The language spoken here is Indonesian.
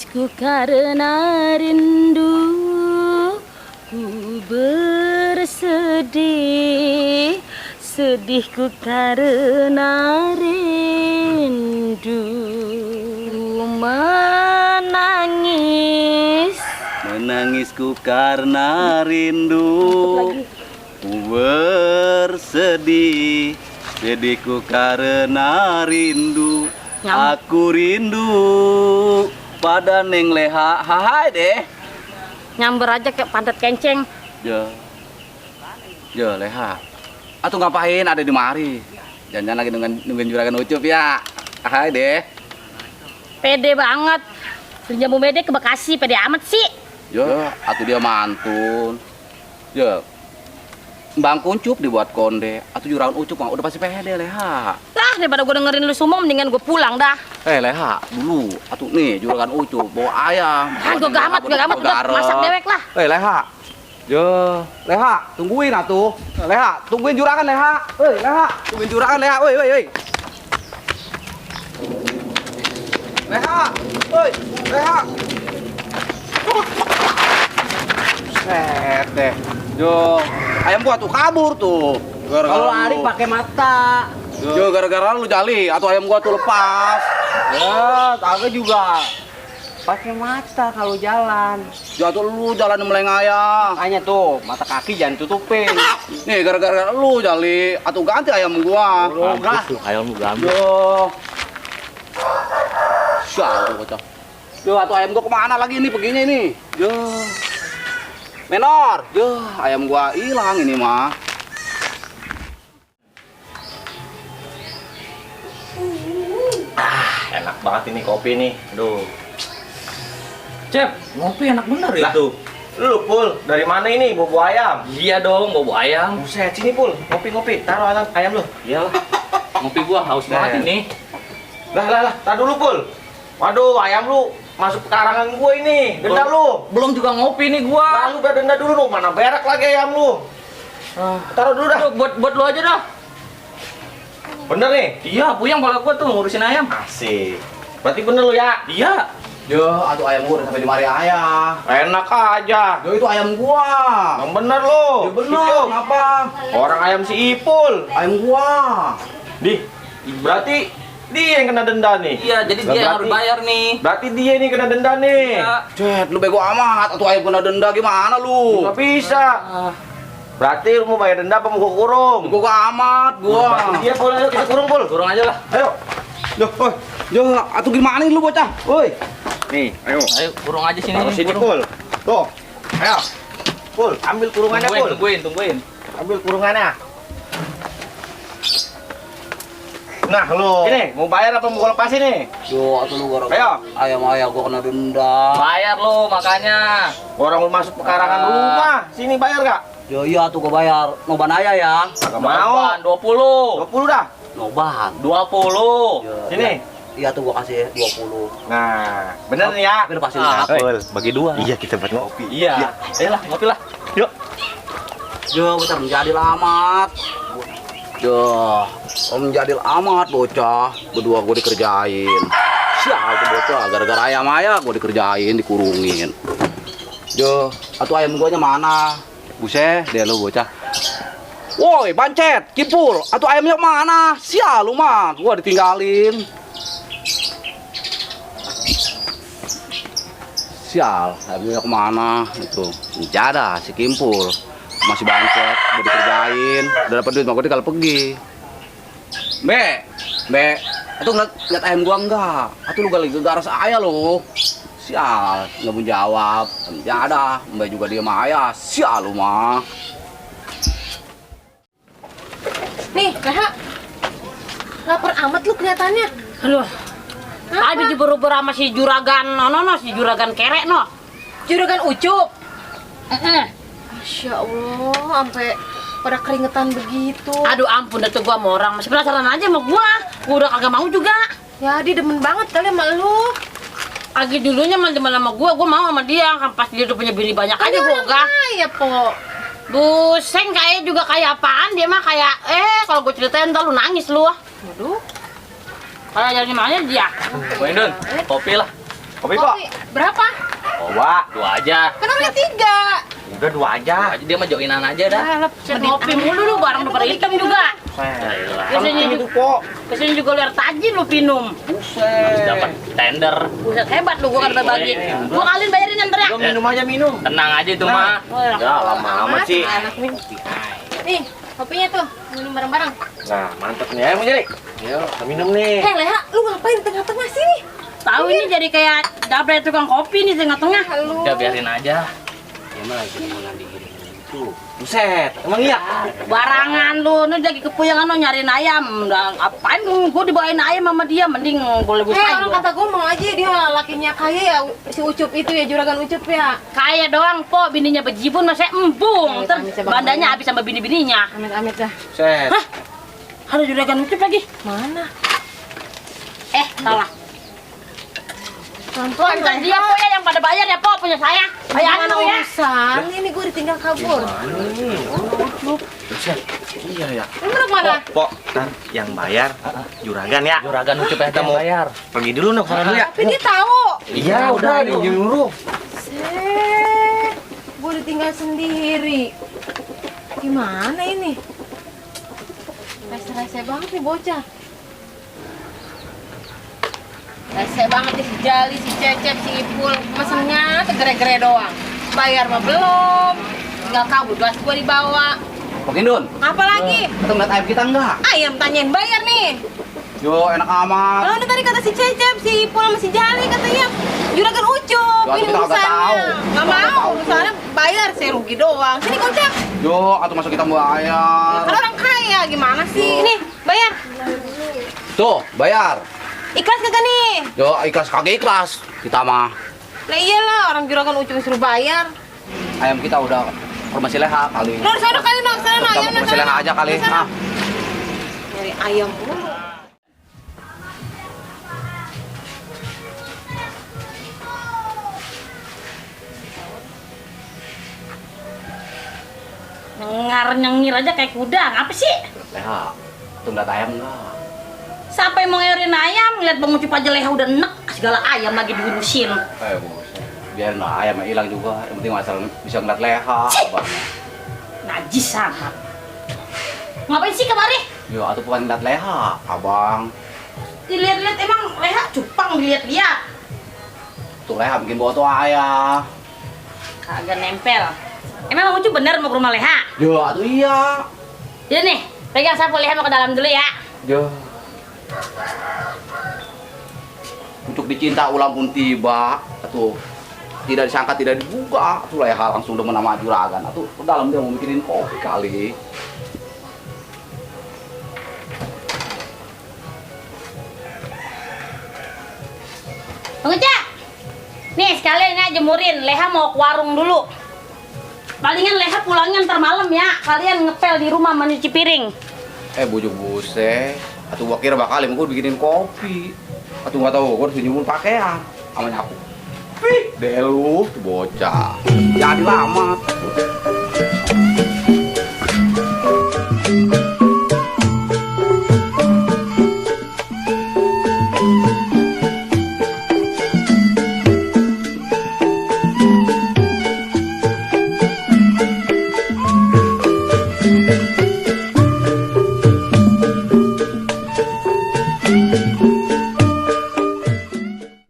Nangisku karena rindu, ku bersedih, sedihku karena rindu. Menangisku karena rindu, ku bersedih, sedihku karena rindu. Aku rindu pada Neng Leha. Hai deh. Nyamber aja kayak pantat kenceng. Leha. Atuh ngapain ada di mari? Jangan lagi nungguin juragan Ucup ya. Hai deh. Pede banget. Jamu bede ke Bekasi, pede amat sih. Atuh dia mantun. Bang Kuncup dibuat konde. Atuh juragan Ucup mah udah pasti pede Leha. Lah, daripada gue dengerin lu semua, mendingan gue pulang dah. Leha, dulu. Atuh nih juragan Ucup bawa ayam. Gue gamat, udah masak dewek lah. Leha. Leha, tungguin atuh. Leha, tungguin juragan Leha. Leha, tungguin juragan Leha. Woi. Leha, Leha. Set deh. Ayam gua tuh kabur tuh. Kalau lari pakai mata. Gara-gara lu jali atau ayam gua tuh lepas. Ya, Aga juga pakai mata kalau jalan. Tuh lu jalan melengaya. Makanya tuh, mata kaki jangan tutupin. Nih gara-gara lu jali atau ganti ayam gua. Enggak. Ayam lu gambar. Sial bocah. Atau ayam gua kemana lagi nih peginya ini? Menor. Ayam gua hilang ini mah. Enak banget ini kopi nih. Aduh. Cep, ngopi enak bener itu. Lu Pul, dari mana ini bobo ayam? Iya dong, bobo ayam. Buset, sini Pul, ngopi, taruh ayam lu. Iyalah. Ngopi gua haus banget ini. Lah, tar dulu Pul. Waduh, ayam lu masuk ke karangan gua ini. Denda lu. Belum juga ngopi nih gua. Lalu udah denda dulu lu, mana berak lagi ayam lu. Taruh dulu dah. Aduh, buat lu aja dah. Bener nih? Iya, puyeng pala gua tuh ngurusin ayam. Asik. Berarti bener lu ya? Iya. Atau ayam gua udah sampai di mari ayah. Enak aja. Itu ayam gua. Yang bener lu. Bener, kenapa? Orang ayam si Ipul. Ayam gua. Berarti dia yang kena denda nih. Iya, jadi dia yang harus bayar nih. Berarti dia nih kena denda nih. Iya. Cet, lu bego amat. Atau ayam kena denda gimana lu? Nggak bisa. Berarti lu mau bayar denda apa mau gua kurung? Bego amat gua. Dia Pul, ayo kita kurung Pul. Kurang aja lah. Ayo. Atau gimana nih lu bocah? Woi. Nih, ayo. Ayo, kurung aja sini. Taruh sini kurung. Pul. Tuh. Ayo. Pul, ambil kurungannya Pul. Tungguin. Ambil kurungannya. Nah, lu. Ini mau bayar apa mau gua lepasin nih? Atau lu gara Ayo. ayam gua kena denda. Bayar lo makanya. Orang lu masuk pekarangan rumah. Sini bayar gak? Iya tuh gua bayar. Noban ayah ya. Gak mau. 20. 20 dah. Noban. 20. Sini. Iya tuh gua kasih 20. Nah, bener nih ya. Tapi udah pasti Pul, bagi 2. Iya, kita buat ngopi. Iya. Ayolah, ngopi lah. Yuk. Bentar menjadil amat. Menjadil amat bocah. Berdua gua dikerjain. Sial tuh bocah, gara-gara ayam ayah gua dikerjain, dikurungin. Atau ayam guanya mana? Buset, dia lu bocah. Woi, Bancet, Kipul, atau ayamnya mana? Sial lu mah, gua ditinggalin. Sial, ayamnya kemana? Itu, menjada si Kimpul. Masih Bancet, udah dikerjain, udah dapet duit, makanya kalau pergi. Be, atau ngeliat ayam gua enggak? Atau lu gali gegara saya lo? Sial, nggak mau jawab. Menjada, Mbak juga dia mah ayah. Sial lu mah. Nih, Leha. Lapar amat lu kelihatannya. Aduh. Tadi diburu-buru sama si juragan, si juragan kerek no. Juragan Ucup. Masya Allah, sampai pada keringetan begitu. Aduh ampun, dah tuh gua sama orang masih penasaran aja sama gua. Gua udah kagak mau juga. Ya, dia demen banget kali sama lu. Lagi dulunya mah sama gua mau sama dia. Kan pas dia udah punya bini banyak aja gua enggak. Iya, Po. Buseng kayak juga kayak apaan dia mah kayak kalau gua ceritain ntar lu nangis lu. Waduh. Kayak dari mana dia? Wendon, kopi lah. Kopi kok. Berapa? Coba. 2 aja. Kan udah 3. Udah 2 aja. Aja dia mah joinan aja dah. Set ngopi mulu lu, barang udah pada hitam juga. Kesini Ini juga, tuh kok. kesini juga liar tajin lu minum. Habis dapat tender. Buset hebat lu, gua kan berbagi. Gua kalian bayarin ntar ya. Gua minum aja minum. Tenang aja itu mah. Ya lama amat sih. Anak nih. Nih, kopinya tuh. Minum bareng-bareng. Nah, mantep nih. Ayo, Jali. Yuk, kita minum nih. Leha, lu ngapain di tengah-tengah sini? Tahu ini jadi kayak dapet tukang kopi nih tengah-tengah. Halo. Udah biarin aja. Buset, emang iya? Barangan lu, ini lagi kepuyangan lu nyariin ayam. Udah ngapain gua dibawain ayam sama dia, mending boleh gue Orang kata gue mau aja dia lakinya kaya ya, si Ucup itu ya, juragan Ucup ya. Kaya doang, po bininya bejibun masih embung. Ntar Amit-amit sama bandanya habis sama bini-bininya. Amit-amit dah. Buset. Hah? Ada juragan ucup lagi. Mana? Salah. Pelan-pelan Kan dia po ya yang pada bayar ya po punya saya. Bayar Mana lu ya. urusan? Ini gue ditinggal kabur. Buset. Iya ya. Lu mau mana? Pok, ntar yang bayar juragan ya. Juragan ucup Kita mau bayar. pergi dulu nih, sana dulu ya. Tapi dia tahu. Iya, udah nyuruh. Set, gue ditinggal sendiri. Gimana ini? Rese-rese banget nih bocah. Rese banget nih si Jali, si Cecep, si Ipul. Pesennya tegere-gere doang. Bayar mah belum. Tinggal kabur, gelas gue dibawa. Pak Indun, Apa lagi? atau ngeliat ayam kita enggak? Ayam tanyain bayar nih. Yo, enak amat. Kalau tadi kata si Cecep, si Ipul sama si Jali katanya juragan Ucup. Lah, Ini kita kagak tahu. urusannya. Nggak mau, urusannya bayar, saya rugi doang. Sini kocak. Yo, atau masa kita bayar? Kan orang kaya, gimana sih? Nih, bayar. Tuh, bayar. Ikhlas kagak nih? Yo, ikhlas kagak ikhlas. Kita mah Lah iyalah, orang juragan Ucup suruh bayar. ayam kita udah ke rumah si Leha kali. Lu di sana kali, no, sana, Kita ayam ke rumah si Leha aja kali. Ah. Nyari ayam mulu. Nyengir aja kayak kuda, ngapa sih? Leha, tuh ngeliat ayam enggak? Sampai mau ngeurin ayam, ngeliat Bang Ucup aja leha udah enek, segala ayam lagi diurusin. Buset. Biarin lah, ayamnya hilang juga. Yang penting masalah bisa ngeliat Leha. Abang. Najis sangat. Ngapain sih kemari? Yo, atau bukan ngeliat Leha, abang. Dilihat-lihat emang leha cupang dilihat-lihat. Tuh Leha bikin bawa tuh ayah. Kagak nempel. Emang Bang Ucup bener mau ke rumah leha? Yo, atuh iya. Jadi nih, pegang sapu leha mau ke dalam dulu ya. Yo. Untuk dicinta ulang pun tiba. Atuh. Tidak disangka, tidak diduga. Atuh Leha langsung demen sama juragan. Atuh, ke dalam dia mau bikinin kopi kali. Bang Ucup, nih sekalian ya jemurin. Leha mau ke warung dulu. Palingan leha pulangnya ntar malam ya. Kalian ngepel di rumah nyuci piring. Bujuk buset. Atuh gua kira bakal gue bikinin kopi. Atuh nggak tahu, gua harus nyumun pakaian sama nyapu. Deh lu, tuh bocah. Jadi lama.